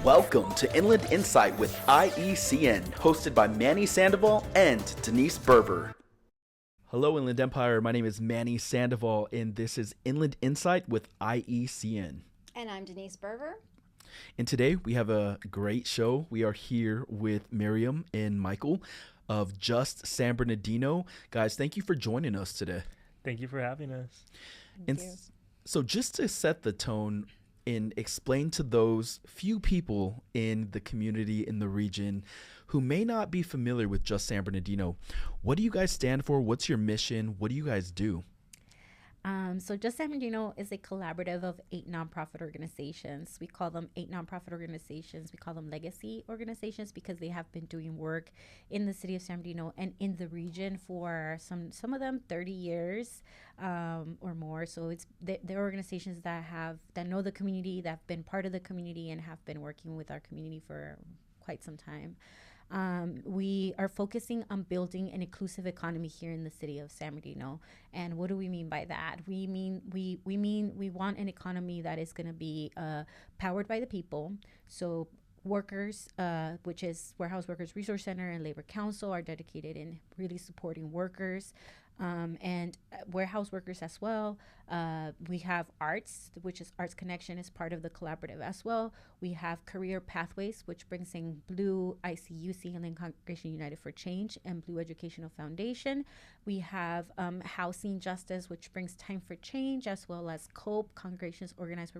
Welcome to Inland Insight with IECN, hosted by Manny Sandoval and Denise Berver. Hello, Inland Empire. My name is Manny Sandoval, and this is Inland Insight with IECN. And I'm Denise Berver. And today we have a great show. We are here with Mariam and Michael of Just San Bernardino. Guys, thank you for joining us today. Thank you for having us. Thank you. So just to set the tone and explain to those few people in the community, in the region, who may not be familiar with Just San Bernardino, what do you guys stand for? What's your mission? What do you guys do? So Just San Bernardino is a collaborative of 8 nonprofit organizations. We call them 8 nonprofit organizations. We call them legacy organizations because they have been doing work in the city of San Bernardino and in the region for some of them 30 years or more. So they're organizations that know the community, that have been part of the community, and have been working with our community for quite some time. We are focusing on building an inclusive economy here in the city of San Bernardino. And what do we mean by that? We mean we want an economy that is going to be powered by the people. So workers, which is Warehouse Workers Resource Center and Labor Council, are dedicated in really supporting workers. And warehouse workers as well. We have arts, which is Arts Connection, is part of the collaborative as well. We have career pathways, which brings in Blue, ICUC, and then Congregation United for Change, and Blue Educational Foundation. We have housing justice, which brings Time for Change, as well as COPE, Congregations Organized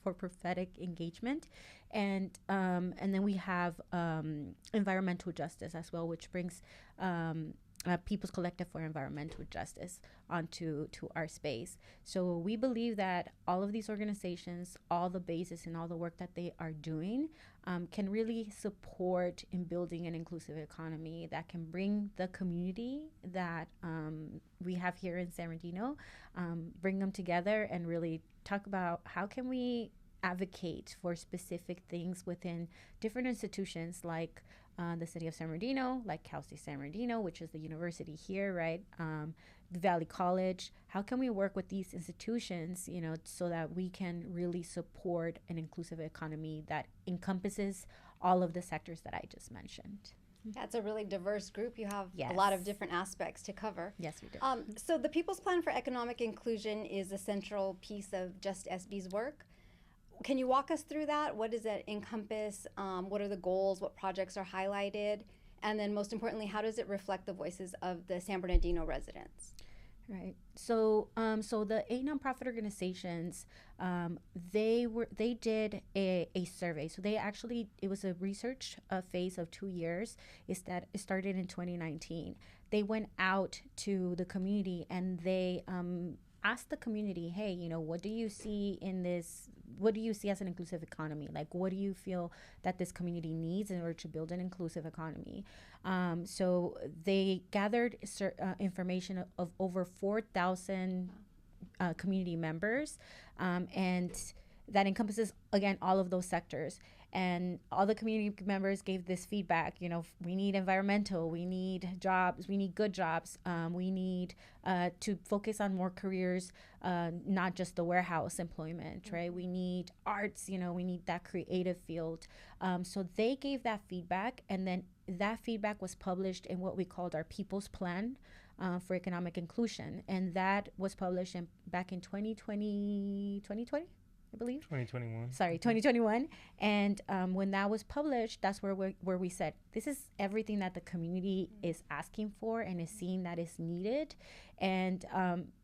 for Prophetic Engagement. And then we have environmental justice as well, which brings People's Collective for Environmental Justice onto our space. So we believe that all of these organizations, all the bases and all the work that they are doing can really support in building an inclusive economy that can bring the community that we have here in San Bernardino, bring them together and really talk about how can we advocate for specific things within different institutions like the city of San Bernardino, like Cal State San Bernardino, which is the university here, right? The Valley College. How can we work with these institutions, so that we can really support an inclusive economy that encompasses all of the sectors that I just mentioned? That's a really diverse group. You have Yes. a lot of different aspects to cover. Yes, we do. So the People's Plan for Economic Inclusion is a central piece of Just SB's work. Can you walk us through that? What does that encompass? What are the goals? What projects are highlighted? And then most importantly, how does it reflect the voices of the San Bernardino residents? Right. So the 8 nonprofit organizations, they did a survey. So it was a research phase of 2 years. It started in 2019. They went out to the community and they asked the community, hey, what do you see in this? What do you see as an inclusive economy? Like, what do you feel that this community needs in order to build an inclusive economy? So they gathered information of over 4,000 community members, and that encompasses, again, all of those sectors. And all the community members gave this feedback. We need environmental, we need jobs, we need good jobs. We need to focus on more careers, not just the warehouse employment, right? We need arts, we need that creative field. So they gave that feedback, and then that feedback was published in what we called our People's Plan for Economic Inclusion. And that was published back in 2020, I believe. 2021. Sorry, 2021. And when that was published, that's where we said, this is everything that the community is asking for and is seeing that is needed. And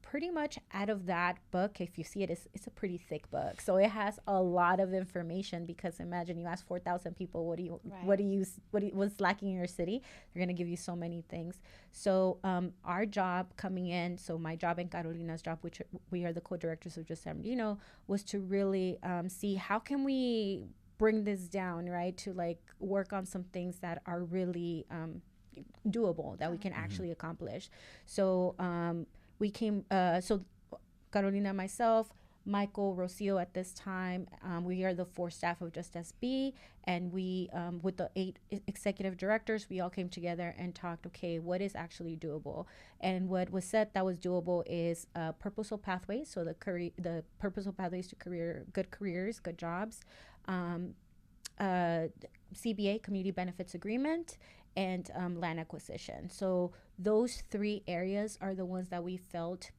pretty much out of that book, if you see it, it's a pretty thick book. So it has a lot of information, because imagine you ask 4,000 people, what's lacking in your city? They're going to give you so many things. So our job coming in, so my job and Carolina's job, which we are the co-directors of Just San Bernardino, was to really see how can we bring this down, right? To work on some things that are really doable, that we can actually accomplish. So we came, so Carolina and myself, Michael, Rocio at this time. We are the 4 staff of Just SB, and we, with the 8 executive directors, we all came together and talked, okay, what is actually doable? And what was said that was doable is purposeful pathways, so the purposeful pathways to good careers, good jobs, CBA, community benefits agreement, and land acquisition. So those three areas are the ones that we felt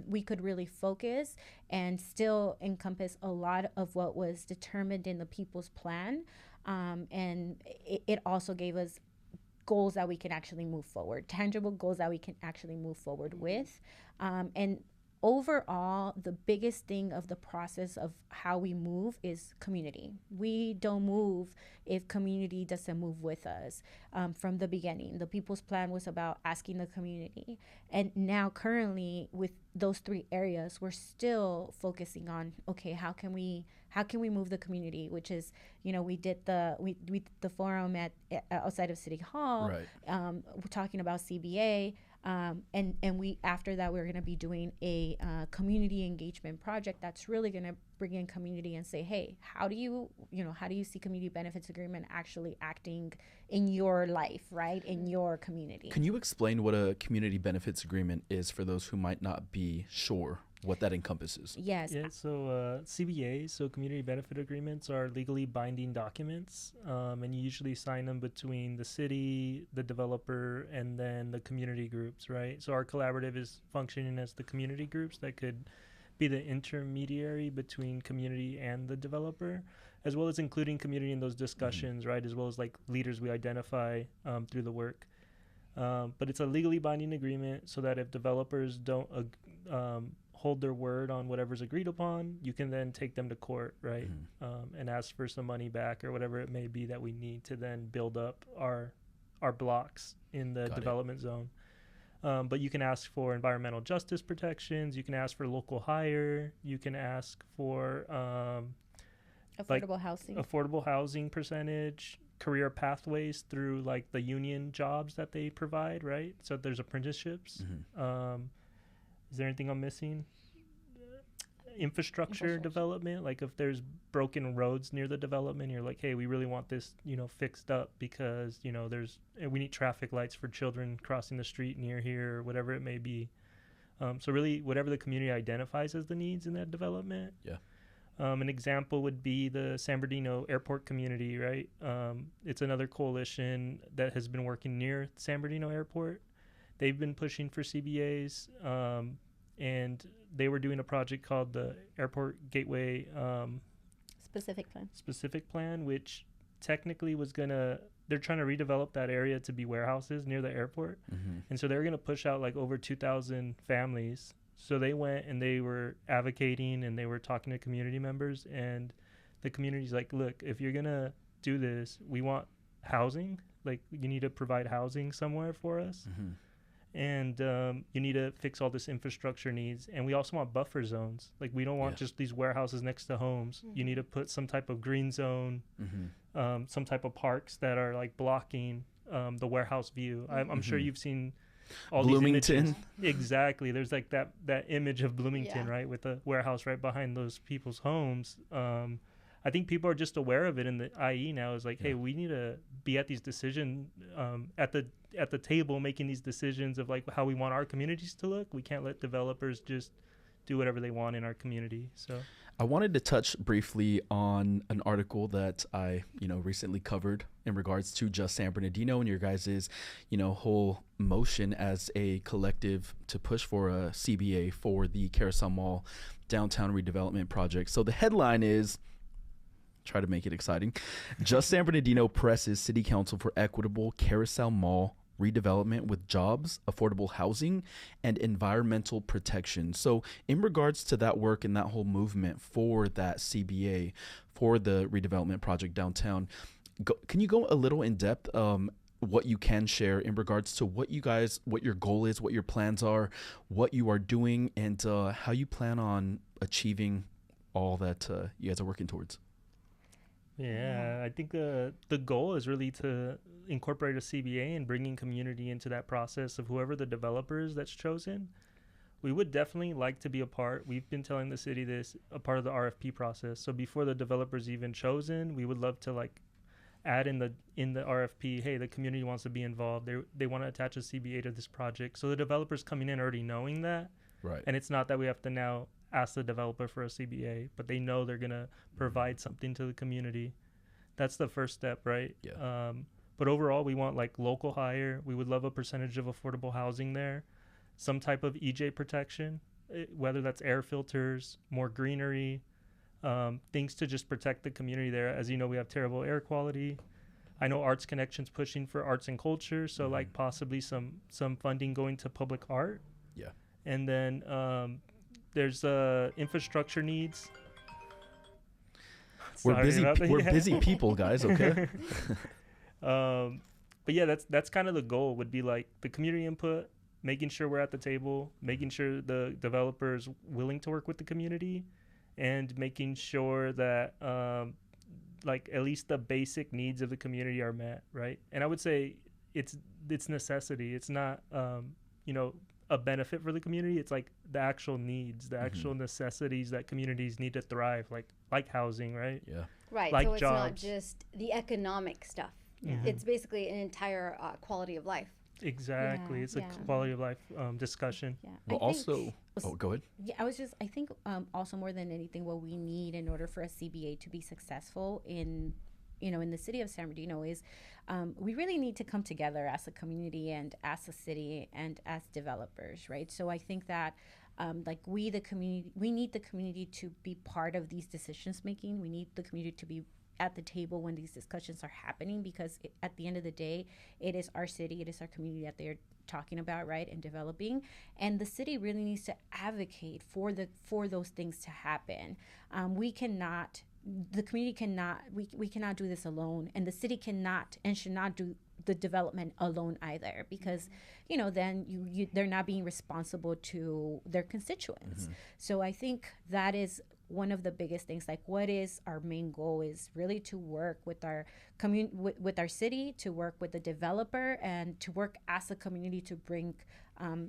we could really focus and still encompass a lot of what was determined in the people's plan. And it also gave us goals that we can actually move forward, tangible goals that we can actually move forward with. And overall, the biggest thing of the process of how we move is community. We don't move if community doesn't move with us. From the beginning, the People's Plan was about asking the community. And now currently with those three areas, we're still focusing on, okay, how can we move the community, which is, we did the forum at outside of City Hall, Right. we're talking about CBA. And we, after that, we're going to be doing a community engagement project that's really going to bring in community and say, hey, how do you see community benefits agreement actually acting in your life, right, in your community? Can you explain what a community benefits agreement is for those who might not be sure what that encompasses? Yes. Yeah, so CBAs, so community benefit agreements, are legally binding documents, and you usually sign them between the city, the developer, and then the community groups, right? So our collaborative is functioning as the community groups that could be the intermediary between community and the developer, as well as including community in those discussions, right? As well as like leaders we identify through the work. But it's a legally binding agreement so that if developers don't hold their word on whatever's agreed upon, you can then take them to court, right? And ask for some money back or whatever it may be that we need to then build up our blocks in the development zone. But you can ask for environmental justice protections. You can ask for local hire. You can ask for affordable housing percentage, career pathways through like the union jobs that they provide, right? So there's apprenticeships. Is there anything I'm missing? Infrastructure development, like if there's broken roads near the development, you're like, hey, we really want this, fixed up because, we need traffic lights for children crossing the street near here, or whatever it may be. So really, whatever the community identifies as the needs in that development. Yeah. An example would be the San Bernardino airport community, right? It's another coalition that has been working near San Bernardino Airport. They've been pushing for CBAs, and they were doing a project called the Airport Gateway Specific Plan, which technically was they're trying to redevelop that area to be warehouses near the airport. And so they're going to push out like over 2,000 families. So they went and they were advocating and they were talking to community members, and the community's like, look, if you're going to do this, we want housing. Like, you need to provide housing somewhere for us. And you need to fix all this infrastructure needs. And we also want buffer zones. Like, we don't want just these warehouses next to homes. You need to put some type of green zone, some type of parks that are like blocking the warehouse view. I'm sure you've seen all Bloomington. These images. Exactly. There's like that image of Bloomington, right, with the warehouse right behind those people's homes. I think people are just aware of it in the IE now. Is like, hey, we need to be at these decisions at the table, making these decisions of like how we want our communities to look. We can't let developers just do whatever they want in our community. So I wanted to touch briefly on an article that I, recently covered in regards to Just San Bernardino and your guys', whole motion as a collective to push for a CBA for the Carousel Mall downtown redevelopment project. So the headline is, try to make it exciting, Just San Bernardino presses City Council for equitable Carousel Mall redevelopment with jobs, affordable housing, and environmental protection. So in regards to that work and that whole movement for that CBA, for the redevelopment project downtown, can you go a little in depth what you can share in regards to what your goal is, what your plans are, what you are doing, and how you plan on achieving all that you guys are working towards? Yeah, I think the goal is really to incorporate a CBA and bringing community into that process of whoever the developer is that's chosen. We would definitely like to be a part. We've been telling the city this, a part of the RFP process. So before the developer's even chosen, we would love to like add in the RFP, hey, the community wants to be involved. They want to attach a CBA to this project. So the developer's coming in already knowing that. Right. And it's not that we have to now ask the developer for a CBA, but they know they're going to provide something to the community. That's the first step, right? Yeah. But overall, we want like local hire. We would love a percentage of affordable housing there, some type of EJ protection, whether that's air filters, more greenery, things to just protect the community there. As you know, we have terrible air quality. I know Arts Connection's pushing for arts and culture, so like possibly some funding going to public art. Yeah. And then there's infrastructure needs. We're busy people, guys. Okay. But yeah, that's kind of the goal. Would be like the community input, making sure we're at the table, making sure the developer is willing to work with the community, and making sure that like at least the basic needs of the community are met, right? And I would say it's necessity. It's not a benefit for the community. It's like the actual needs, the actual necessities that communities need to thrive, like housing, right? Yeah. Right. Like so it's jobs. not just the economic stuff. Yeah. It's basically an entire quality of life. Exactly. Yeah, It's yeah. a quality of life discussion. Yeah. Well, I think- also, go ahead. Yeah, I think also more than anything, what we need in order for a CBA to be successful in the city of San Bernardino is we really need to come together as a community and as a city and as developers, right? So I think that we need the community to be part of these decisions making. We need the community to be at the table when these discussions are happening, because at the end of the day, it is our city, it is our community that they're talking about, right, and developing, and the city really needs to advocate for those things to happen. The community cannot, we cannot do this alone, and the city cannot and should not do the development alone either, because then they're not being responsible to their constituents. So I think that is one of the biggest things. Like, what is our main goal is really to work with our with our city, to work with the developer, and to work as a community to bring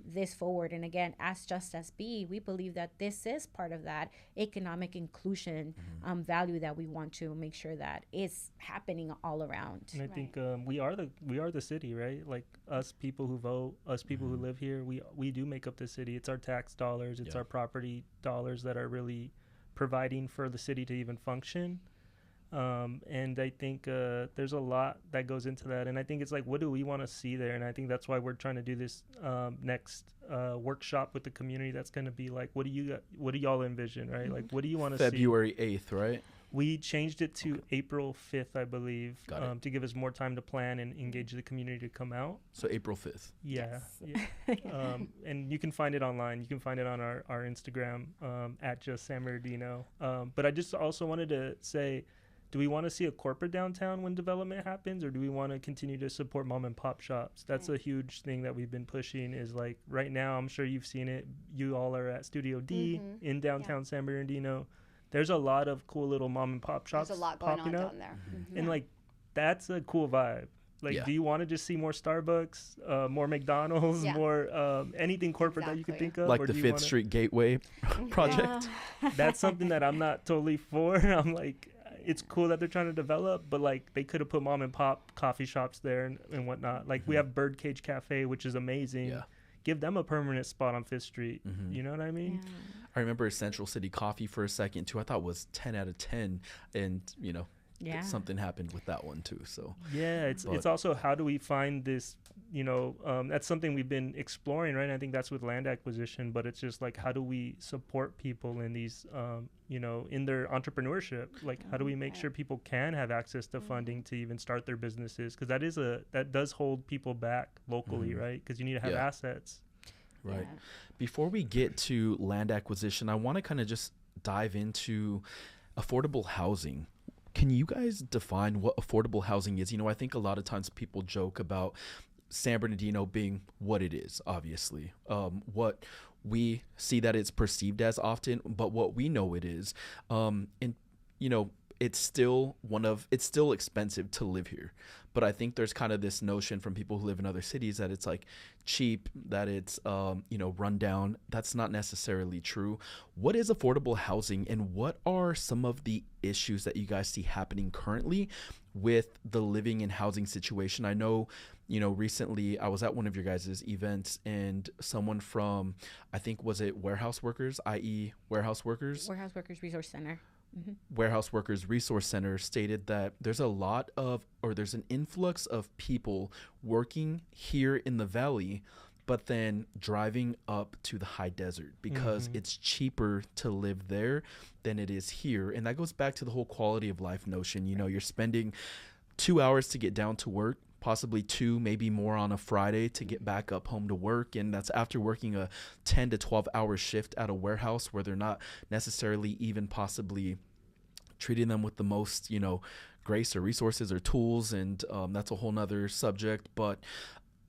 this forward. And again, as Just SB, we believe that this is part of that economic inclusion value that we want to make sure that is happening all around. And I think we are the city, right? Like us people who vote, us people who live here, we do make up the city. It's our tax dollars, it's our property dollars that are really providing for the city to even function. And I think there's a lot that goes into that. And I think it's like, what do we want to see there? And I think that's why we're trying to do this next workshop with the community. That's going to be like, what do y'all envision, right? Like, what do you want to see? February 8th, right? We changed it to April 5th, I believe, Got it. to give us more time to plan and engage the community to come out. So April 5th. Yeah. Yes. Yeah. And you can find it online. You can find it on our Instagram at Just San Bernardino. But I just also wanted to say, do we want to see a corporate downtown when development happens, or do we want to continue to support mom and pop shops? That's a huge thing that we've been pushing, is like right now, I'm sure you've seen it. You all are at Studio D in downtown San Bernardino. There's a lot of cool little mom and pop shops. There's a lot going on popping up. down there. And like, that's a cool vibe. Like, do you want to just see more Starbucks, more McDonald's, more anything corporate that you could think of? Like or the do you 5th wanna... Street Gateway project? That's something that I'm not totally for. I'm like, it's cool that they're trying to develop, but like they could have put mom and pop coffee shops there and whatnot. Like we have Birdcage Cafe, which is amazing. Yeah. Give them a permanent spot on 5th Street. You know what I mean? Yeah. I remember Central City Coffee for a second too. I thought was 10 out of 10, and something happened with that one too. So it's also, how do we find this? That's something we've been exploring, right? And I think that's with land acquisition, but it's just like, how do we support people in these, in their entrepreneurship? Like, how do we make sure people can have access to funding to even start their businesses? Because that does hold people back locally, right? Because you need to have assets. Right. Yeah. Before we get to land acquisition, I want to kind of just dive into affordable housing. Can you guys define what affordable housing is? I think a lot of times people joke about San Bernardino being what it is, obviously. What we see that it's perceived as often, but what we know it is. It's still it's still expensive to live here. But I think there's kind of this notion from people who live in other cities that it's like cheap, that it's, run down. That's not necessarily true. What is affordable housing, and what are some of the issues that you guys see happening currently with the living and housing situation. I know, recently I was at one of your guys' events, and someone from, I think, was it Warehouse Workers, i.e. Warehouse Workers Resource Center. Warehouse Workers Resource Center stated that there's an influx of people working here in the valley, but then driving up to the high desert because it's cheaper to live there than it is here. And that goes back to the whole quality of life notion. You're spending 2 hours to get down to work, possibly 2, maybe more on a Friday to get back up home to work. And that's after working a 10 to 12 hour shift at a warehouse where they're not necessarily even possibly treating them with the most, grace or resources or tools. And that's a whole nother subject. But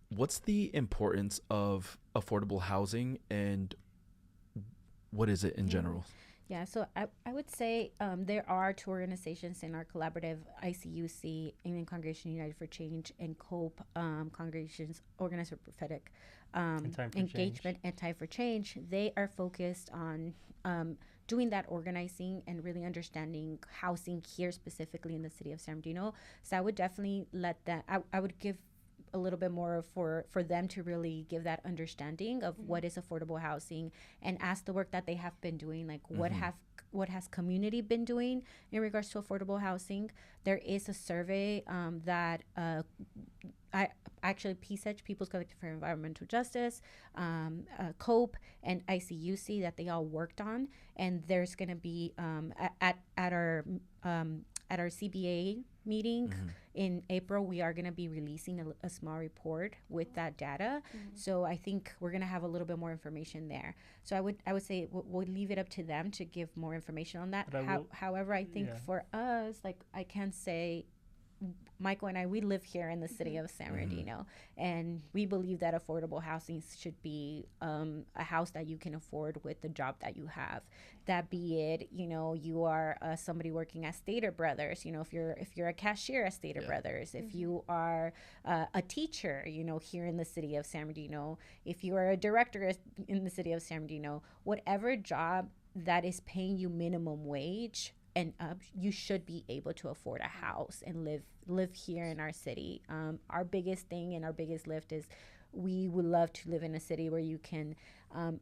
what's the importance of affordable housing, and what is it in general? Yeah, so I would say there are 2 organizations in our collaborative, ICUC, Indian Congregation United for Change, and COPE, Congregations Organized for Prophetic Engagement and Time for Change. They are focused on doing that organizing and really understanding housing here specifically in the city of San Bernardino. So I would definitely I would give a little bit more for them to really give that understanding of what is affordable housing, and ask the work that they have been doing, like what has community been doing in regards to affordable housing. There is a survey that PSEJ, People's Collective for Environmental Justice, COPE, and ICUC that they all worked on, and there's going to be at our CBA meeting in April, we are going to be releasing a small report with that data. So I think we're going to have a little bit more information there. So I would say we'll leave it up to them to give more information on that. However, I think for us, like I can say, Michael and I, we live here in the city of San Bernardino, and we believe that affordable housing should be a house that you can afford with the job that you have. That be it, you are somebody working at Stater Brothers, if you're a cashier at Stater Brothers, if you are a teacher, here in the city of San Bernardino, if you are a director in the city of San Bernardino, whatever job that is paying you minimum wage and up, you should be able to afford a house and live here in our city. Our biggest thing and our biggest lift is we would love to live in a city where you can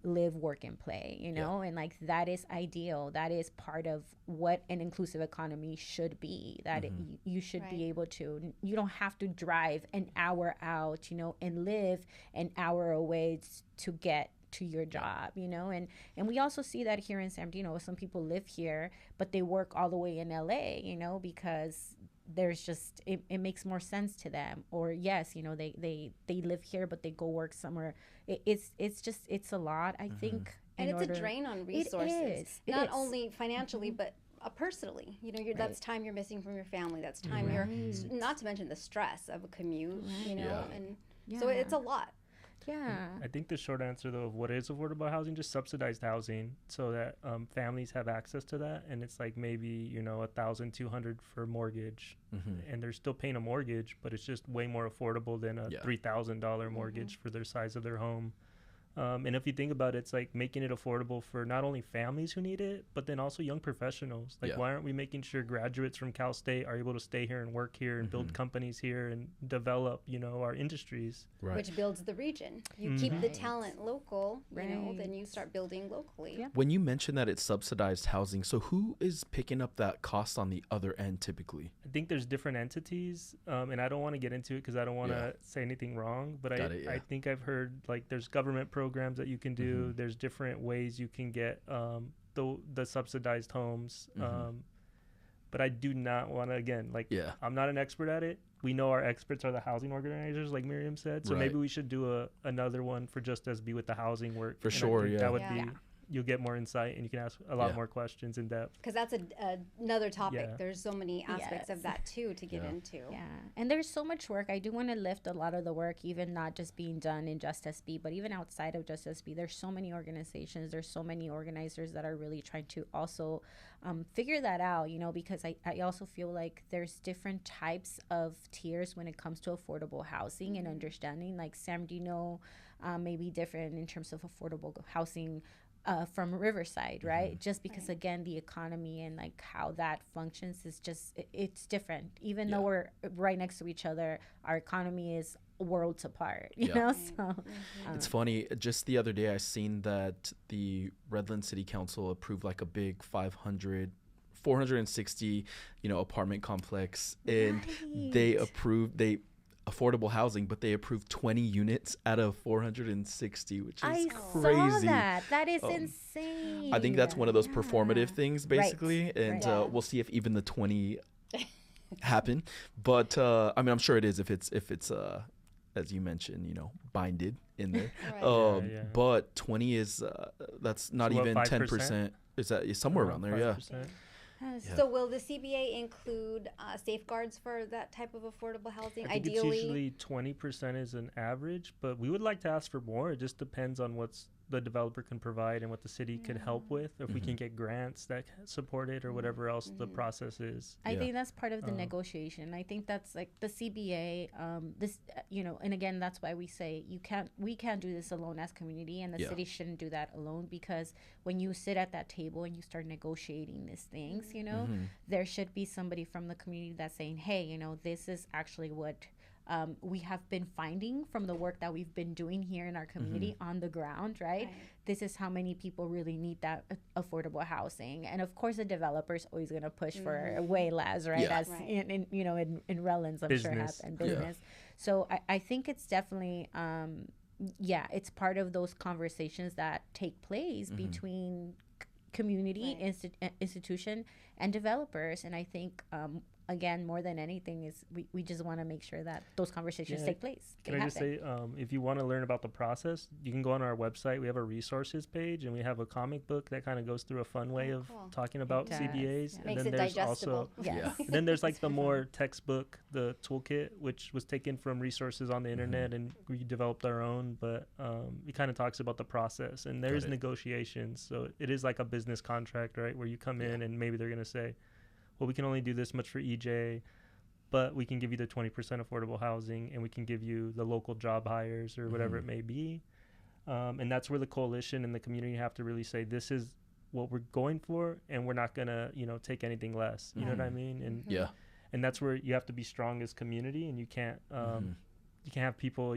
live, work, and play, and like that is ideal. That is part of what an inclusive economy should be, that you should be able to, you don't have to drive an hour out, and live an hour away to get to your job, and we also see that here in San Bernardino. Some people live here, but they work all the way in LA, because there's just, it makes more sense to them. Or yes, they live here, but they go work somewhere. It's a lot, I think. And it's a drain on resources, not only financially, but personally, that's time you're missing from your family. That's time you're, not to mention the stress of a commute, and so it's a lot. Yeah. I think the short answer, though, of what is affordable housing, just subsidized housing, so that families have access to that. And it's like maybe, $1,200 for a mortgage, and they're still paying a mortgage, but it's just way more affordable than a $3,000 mortgage for their size of their home. And if you think about it, it's like making it affordable for not only families who need it, but then also young professionals. Like, why aren't we making sure graduates from Cal State are able to stay here and work here and build companies here and develop, our industries? Right. Which builds the region. You keep the talent local, then you start building locally. Yeah. When you mention that it's subsidized housing, so who is picking up that cost on the other end typically? I think there's different entities, and I don't want to get into it because I don't want to say anything wrong, but I think I've heard, like, there's government programs that you can do. There's different ways you can get the subsidized homes. But I do not want to, again, I'm not an expert at it. We know our experts are the housing organizers, like Mariam said. So maybe we should do another one for Just SB with the housing work. For sure, That would be, you'll get more insight and you can ask a lot more questions in depth. Because that's another topic. There's so many aspects of that too to get into. Yeah, and there's so much work. I do want to lift a lot of the work, even not just being done in Just SB, but even outside of Just SB. There's so many organizations, there's so many organizers that are really trying to also figure that out, because I also feel like there's different types of tiers when it comes to affordable housing and understanding. Like San Bernardino may be different in terms of affordable housing from Riverside, right? Just because again, the economy and like how that functions is just it's different. Even though we're right next to each other, our economy is worlds apart. You know, so it's funny. Just the other day, I seen that the Redland City Council approved like a big 460, apartment complex, and they affordable housing, but they approved 20 units out of 460, which is crazy. That is insane. I think that's one of those performative things, basically, and we'll see if even the 20 happen. But I mean, I'm sure it is if it's as you mentioned, binded in there. But 20 is that's not even 10%. Is that somewhere around there? 5%. Yeah. So will the CBA include safeguards for that type of affordable housing? I think Ideally, it's usually 20% is an average, but we would like to ask for more. It just depends on what's the developer can provide and what the city can help with. If we can get grants that support it or whatever else the process is. I think that's part of the negotiation. I think that's like the CBA. And again, that's why we say we can't do this alone as community, and the city shouldn't do that alone, because when you sit at that table and you start negotiating these things, there should be somebody from the community that's saying, hey, this is actually what we have been finding from the work that we've been doing here in our community on the ground, right? This is how many people really need that affordable housing. And of course, the developer's always going to push for way less, right? As in Redlands, I'm sure happen business. So I think it's definitely, it's part of those conversations that take place between community, institution, and developers. And I think again, more than anything, is we just want to make sure that those conversations take place. Can I just say, if you want to learn about the process, you can go on our website. We have a resources page, and we have a comic book that kind of goes through a fun way of talking about CBAs. And Makes then it there's digestible. and then there's like the more textbook, the toolkit, which was taken from resources on the internet, and we developed our own. But it kind of talks about the process, and there's negotiations. So it is like a business contract, right, where you come in and maybe they're going to say, well, we can only do this much for EJ, but we can give you the 20% affordable housing, and we can give you the local job hires or whatever it may be. And that's where the coalition and the community have to really say, this is what we're going for, and we're not going to, take anything less. You know what I mean? And and that's where you have to be strong as community, and you can't have people,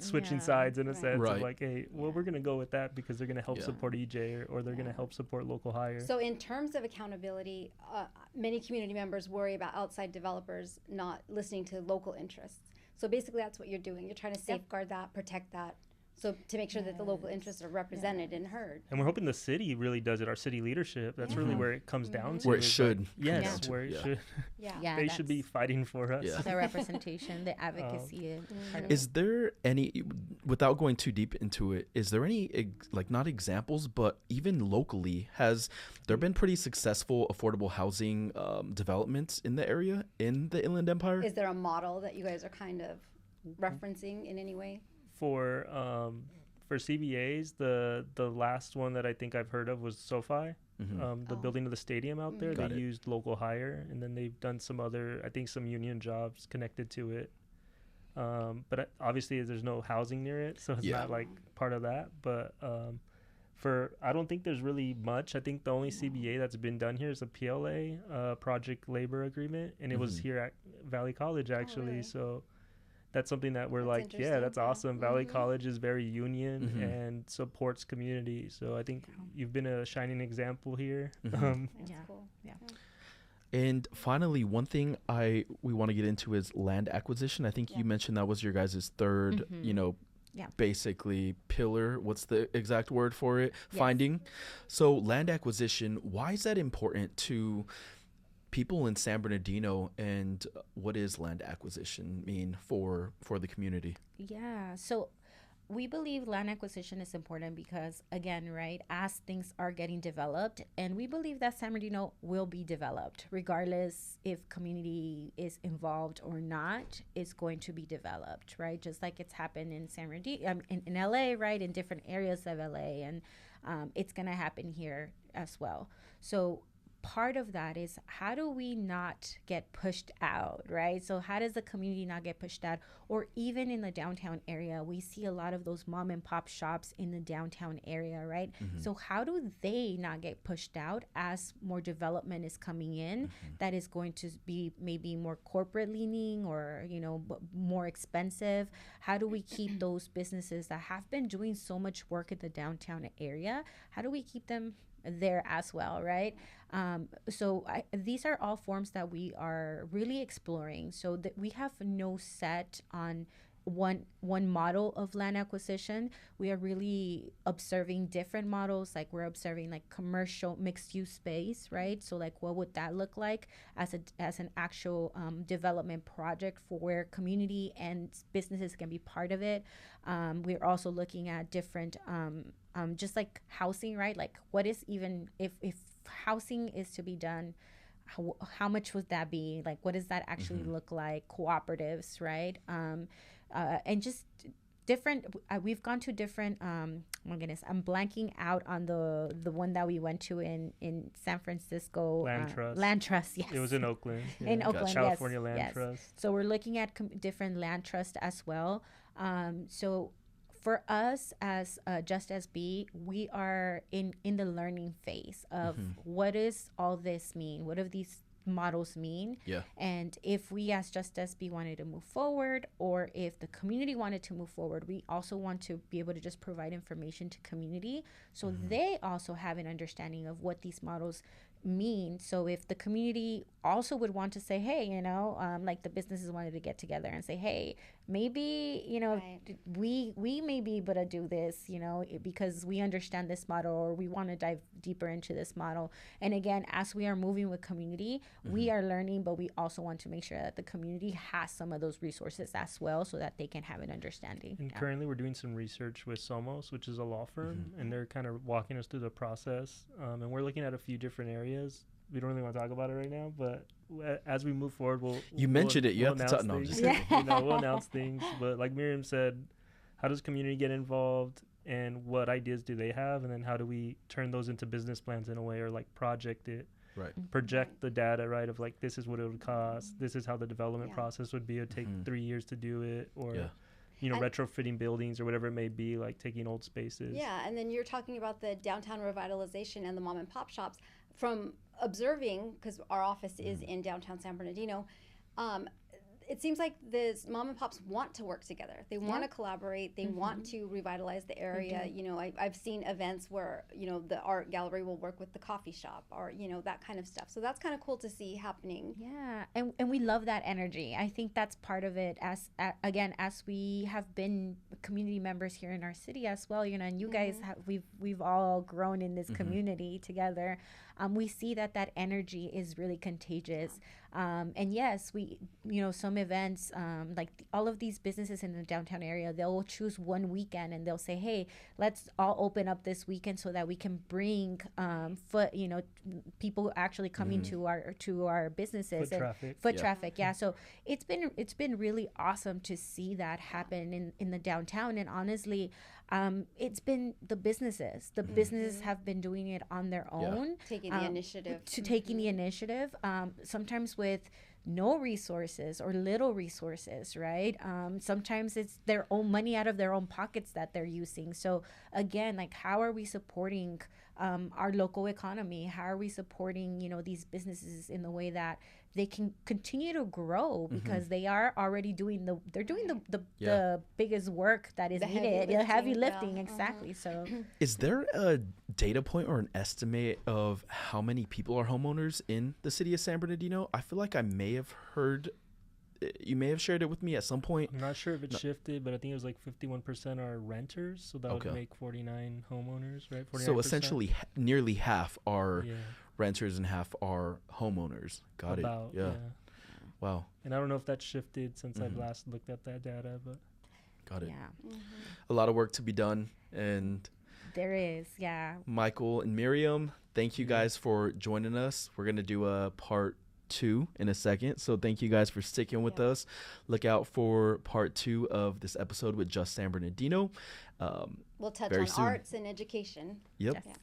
switching sides in a sense of like, hey, well, we're going to go with that because they're going to help support EJ or they're going to help support local hire. So in terms of accountability, many community members worry about outside developers not listening to local interests. So basically that's what you're doing. You're trying to safeguard that, protect that. So to make sure that the local interests are represented and heard. And we're hoping the city really does it, our city leadership. That's really where it comes down to. Where it should. Where it should. They should be fighting for us. The representation, the advocacy. Is there any, without going too deep into it, is there any, not examples, but even locally, has there been pretty successful affordable housing developments in the area, in the Inland Empire? Is there a model that you guys are kind of referencing in any way? For CBAs, the last one that I think I've heard of was SoFi, the building of the stadium out there. They used local hire, and then they've done some other, I think, some union jobs connected to it. But obviously, there's no housing near it, so it's not like part of that. But I don't think there's really much. I think the only CBA that's been done here is a PLA, project labor agreement, and it was here at Valley College actually. Really? So that's something that we're like, that's awesome. Valley College is very union and supports community. So I think you've been a shining example here. That's cool. Yeah. And finally, one thing we want to get into is land acquisition. I think you mentioned that was your guys' third, basically pillar. What's the exact word for it? Finding. So land acquisition, why is that important to people in San Bernardino, and what is land acquisition mean for the community? Yeah, so we believe land acquisition is important because, again, right, as things are getting developed, and we believe that San Bernardino will be developed, regardless if community is involved or not, it's going to be developed, right? Just like it's happened in San Bernardino, in LA, right, in different areas of LA, and it's going to happen here as well. So part of that is, how do we not get pushed out, right? So how does the community not get pushed out? Or even in the downtown area, we see a lot of those mom and pop shops in the downtown area, right? So how do they not get pushed out as more development is coming in that is going to be maybe more corporate leaning, or, you know, more expensive? How do we keep those businesses that have been doing so much work in the downtown area, how do we keep them there as well, right? So these are all forms that we are really exploring, so that we have no set on one model of land acquisition. We are really observing different models. Like, we're observing like commercial mixed use space, right? So like, what would that look like as an actual development project for where community and businesses can be part of it? We're also looking at different just like housing, right? Like, what is, even if housing is to be done, how much would that be? Like, what does that actually look like? Cooperatives, right? And just different, we've gone to different, my goodness, I'm blanking out on the one that we went to in San Francisco. Land Trust, yes. It was in Oakland. Yeah. In Oakland, California yes, Land Trust. So we're looking at different land trusts as well. So for us as Just SB, we are in the learning phase of what does all this mean? What do these models mean? Yeah. And if we as Just SB wanted to move forward, or if the community wanted to move forward, we also want to be able to just provide information to community, so they also have an understanding of what these models mean. So if the community also would want to say, hey, you know, like the businesses wanted to get together and say, hey, maybe, you know, we may be able to do this, you know, because we understand this model, or we want to dive deeper into this model. And again, as we are moving with community, we are learning, but we also want to make sure that the community has some of those resources as well, so that they can have an understanding. And currently we're doing some research with Somos, which is a law firm, and they're kind of walking us through the process. And we're looking at a few different areas. We don't really want to talk about it right now, but as we move forward, we'll mentioned it. You we'll have to talk. No, things. You know, we'll announce things. But like Mariam said, how does community get involved, and what ideas do they have, and then how do we turn those into business plans in a way, or like project it, right? Project the data, right? Of like, this is what it would cost. This is how the development process would be. It would take 3 years to do it, or you know, retrofitting buildings or whatever it may be, like taking old spaces. Yeah, and then you're talking about the downtown revitalization and the mom and pop shops. From observing, because our office is in downtown San Bernardino, it seems like the mom and pops want to work together. They want to collaborate. They want to revitalize the area. You know, I've seen events where, you know, the art gallery will work with the coffee shop, or, you know, that kind of stuff. So that's kind of cool to see happening. Yeah, and we love that energy. I think that's part of it. Again, as we have been community members here in our city as well, you know, and you guys have, we've all grown in this community together. We see that energy is really contagious. And yes, we, you know, some events, like all of these businesses in the downtown area, they'll choose one weekend and they'll say, hey, let's all open up this weekend so that we can bring people actually coming to our businesses. Foot traffic. Yeah. So it's been really awesome to see that happen in the downtown. And honestly, it's been the businesses. The businesses have been doing it on their own. Taking the initiative. Taking the initiative. Sometimes with no resources or little resources, right? Sometimes it's their own money out of their own pockets that they're using. So again, like, how are we supporting our local economy? How are we supporting, you know, these businesses in the way that they can continue to grow, because they are already doing the biggest work that is needed, heavy lifting. Exactly. So is there a data point or an estimate of how many people are homeowners in the city of San Bernardino? I feel like I may have heard, you may have shared it with me at some point. I'm not sure if it shifted, but I think it was like 51% are renters, so that would make 49 homeowners, right? 49%. So essentially nearly half are renters and half are homeowners. Got it. Yeah. Wow. And I don't know if that shifted since I've last looked at that data, but got it. A lot of work to be done, and there is. Michael and Mariam, thank you guys for joining us. We're gonna do a part 2 in a second, so thank you guys for sticking with us. Look out for part 2 of this episode with Just San Bernardino. We'll touch on arts and education. Yep.